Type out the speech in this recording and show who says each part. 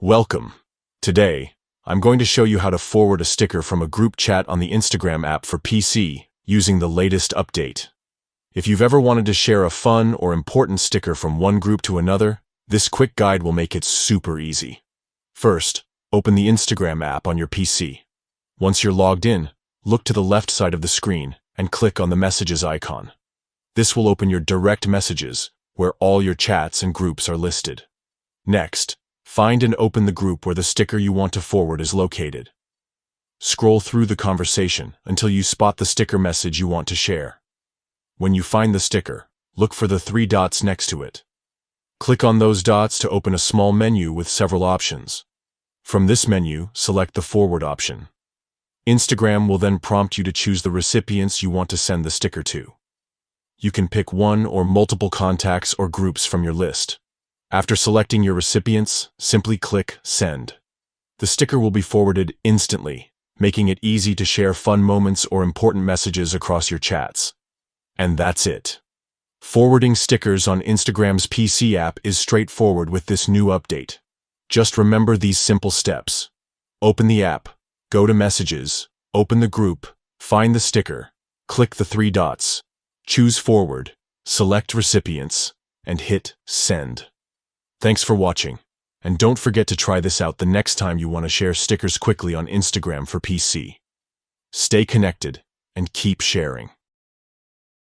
Speaker 1: Welcome. Today, I'm going to show you how to forward a sticker from a group chat on the Instagram app for PC using the latest update. If you've ever wanted to share a fun or important sticker from one group to another, this quick guide will make it super easy. First, open the Instagram app on your PC. Once you're logged in, look to the left side of the screen and click on the Messages icon. This will open your direct messages, where all your chats and groups are listed. Next, find and open the group where the sticker you want to forward is located. Scroll through the conversation until you spot the sticker message you want to share. When you find the sticker, look for the 3 dots next to it. Click on those dots to open a small menu with several options. From this menu, select the Forward option. Instagram will then prompt you to choose the recipients you want to send the sticker to. You can pick one or multiple contacts or groups from your list. After selecting your recipients, simply click Send. The sticker will be forwarded instantly, making it easy to share fun moments or important messages across your chats. And that's it. Forwarding stickers on Instagram's PC app is straightforward with this new update. Just remember these simple steps. Open the app, go to Messages, open the group, find the sticker, click the 3 dots, choose Forward, select Recipients, and hit Send. Thanks for watching, and don't forget to try this out the next time you want to share stickers quickly on Instagram for PC. Stay connected and keep sharing.